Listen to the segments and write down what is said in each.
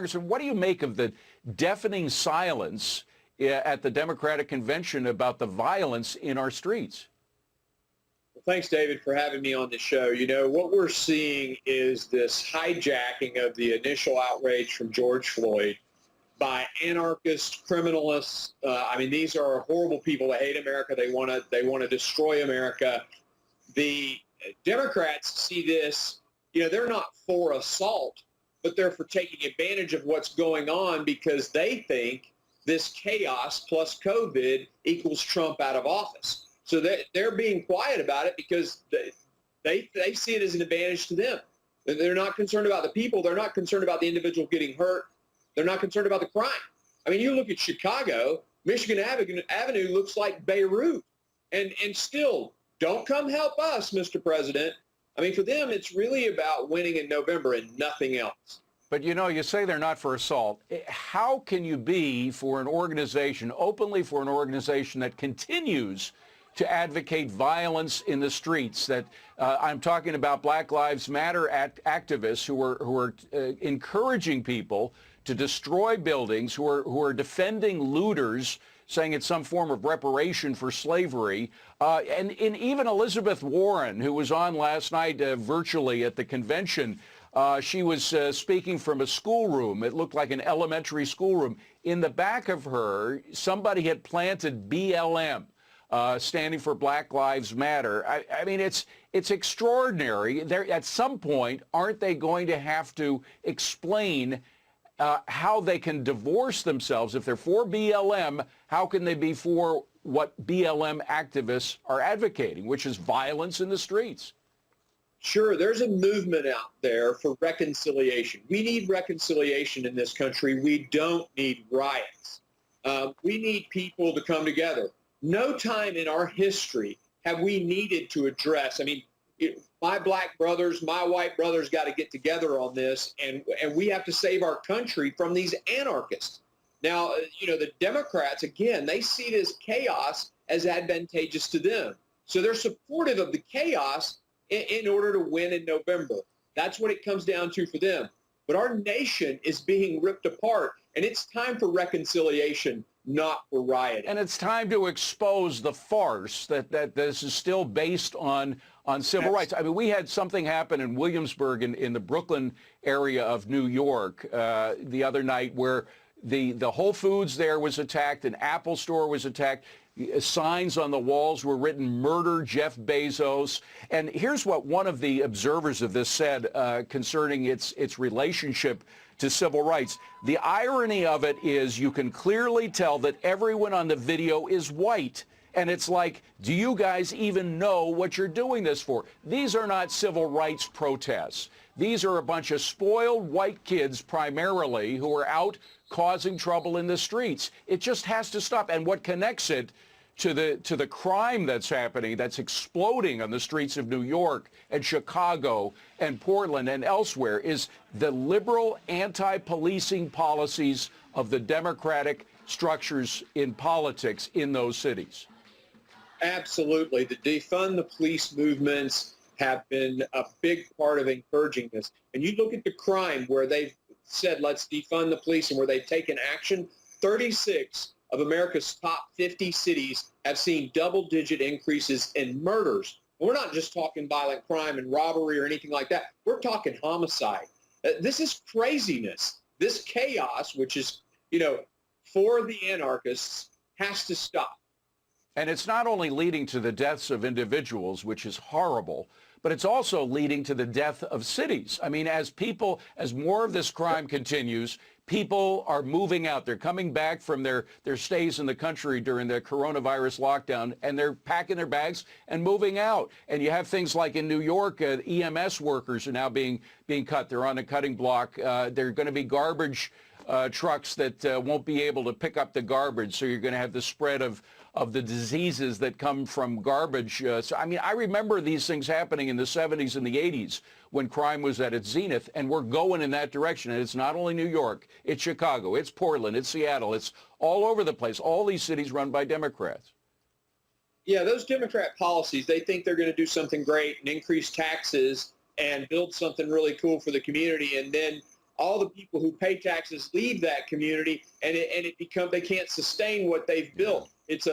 Congressman, what do you make of the deafening silence at the Democratic convention about the violence in our streets? Well, thanks, David, for having me on the show. You know, what we're seeing is this hijacking of the initial outrage from George Floyd by anarchist criminalists. I mean, these are horrible people that hate America. They want to destroy America. The Democrats see this, you know, they're not for assault, but they're for taking advantage of what's going on because they think this chaos plus COVID equals Trump out of office. So they're being quiet about it because they see it as an advantage to them. They're not concerned about the people. They're not concerned about the individual getting hurt. They're not concerned about the crime. I mean, you look at Chicago, Michigan Avenue looks like Beirut. And still, don't come help us, Mr. President. I mean, for them, it's really about winning in November and nothing else. But, you know, you say they're not for assault. How can you be for an organization, openly for an organization that continues to advocate violence in the streets? That I'm talking about Black Lives Matter activists who are encouraging people to destroy buildings, who are defending looters, saying it's some form of reparation for slavery. And even Elizabeth Warren, who was on last night virtually at the convention, she was speaking from a schoolroom. It looked like an elementary schoolroom. In the back of her, somebody had planted BLM, standing for Black Lives Matter. I mean, it's extraordinary. At some point, aren't they going to have to explain how they can divorce themselves? If they're for BLM, how can they be for what BLM activists are advocating, which is violence in the streets? Sure, there's a movement out there for reconciliation. We need reconciliation in this country. We don't need riots. We need people to come together. No time in our history have we needed to address, I mean, my black brothers, my white brothers got to get together on this, and we have to save our country from these anarchists. Now, you know, the Democrats, again, they see this chaos as advantageous to them. So they're supportive of the chaos in order to win in November. That's what it comes down to for them. But our nation is being ripped apart, and it's time for reconciliation, not for rioting. And it's time to expose the farce that this is still based on civil rights. I mean, we had something happen in Williamsburg in the Brooklyn area of New York the other night where the Whole Foods there was attacked, an Apple store was attacked. Signs on the walls were written, "Murder Jeff Bezos." And here's what one of the observers of this said concerning its relationship to civil rights. The irony of it is you can clearly tell that everyone on the video is white. And it's like, do you guys even know what you're doing this for? These are not civil rights protests. These are a bunch of spoiled white kids primarily who are out causing trouble in the streets. It just has to stop. And what connects it to the crime that's happening, that's exploding on the streets of New York and Chicago and Portland and elsewhere, is the liberal anti-policing policies of the Democratic structures in politics in those cities. Absolutely. The defund the police movements have been a big part of encouraging this. And you look at the crime where they've said, let's defund the police, and where they've taken action, 36 of America's top 50 cities have seen double-digit increases in murders. And we're not just talking violent crime and robbery or anything like that. We're talking homicide. This is craziness. This chaos, which is, you know, for the anarchists, has to stop. And it's not only leading to the deaths of individuals, which is horrible, but it's also leading to the death of cities. I mean, as more of this crime continues, people are moving out. They're coming back from their stays in the country during the coronavirus lockdown, and they're packing their bags and moving out. And you have things like in New York, EMS workers are now being cut. They're on a cutting block. They're going to be garbage trucks that won't be able to pick up the garbage. So you're going to have the spread of the diseases that come from garbage. So, I mean, I remember these things happening in the 70s and the 80s when crime was at its zenith, and we're going in that direction. And it's not only New York, it's Chicago, it's Portland, it's Seattle, it's all over the place. All these cities run by Democrats. Yeah, those Democrat policies, they think they're going to do something great and increase taxes and build something really cool for the community. And then all the people who pay taxes leave that community, and they can't sustain what they've built. It's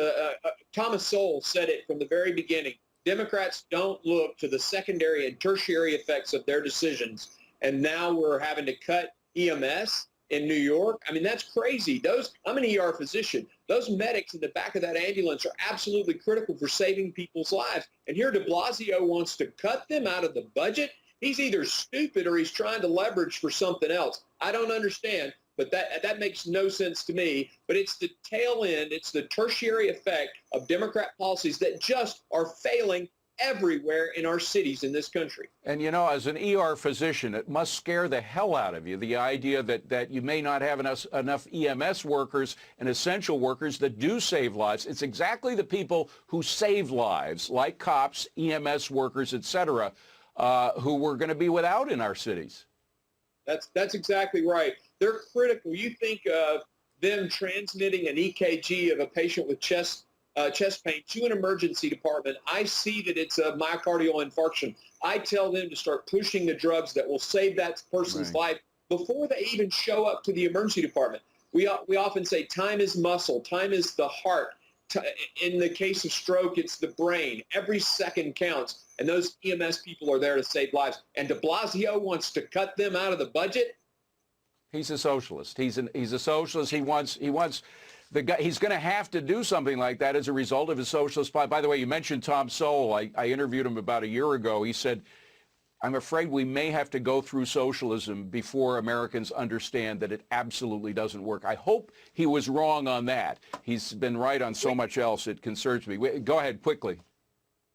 Thomas Sowell said it from the very beginning. Democrats don't look to the secondary and tertiary effects of their decisions, and now we're having to cut EMS in New York. I mean, that's crazy. I'm an ER physician. Those medics in the back of that ambulance are absolutely critical for saving people's lives. And here de Blasio wants to cut them out of the budget. He's either stupid or he's trying to leverage for something else. I don't understand, but that makes no sense to me. But it's the tail end, it's the tertiary effect of Democrat policies that just are failing everywhere in our cities in this country. And, you know, as an ER physician, it must scare the hell out of you, the idea that you may not have enough EMS workers and essential workers that do save lives. It's exactly the people who save lives, like cops, EMS workers, et cetera, who we're going to be without in our cities. That's exactly right. They're critical. You think of them transmitting an EKG of a patient with chest pain to an emergency department. I see that it's a myocardial infarction. I tell them to start pushing the drugs that will save that person's life before they even show up to the emergency department. We often say time is muscle, time is the heart. In the case of stroke, it's the brain. Every second counts, and those EMS people are there to save lives. And de Blasio wants to cut them out of the budget. He's a socialist. He's a socialist. He wants the guy. He's going to have to do something like that as a result of his socialist policy. By the way, you mentioned Tom Sowell. I interviewed him about a year ago. He said, I'm afraid we may have to go through socialism before Americans understand that it absolutely doesn't work. I hope he was wrong on that. He's been right on so much else. It concerns me. Go ahead quickly.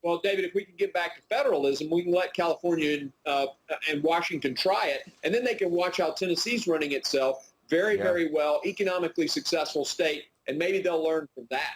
Well, David, if we can get back to federalism, we can let California and Washington try it, and then they can watch how Tennessee's running itself very well, economically successful state, and maybe they'll learn from that.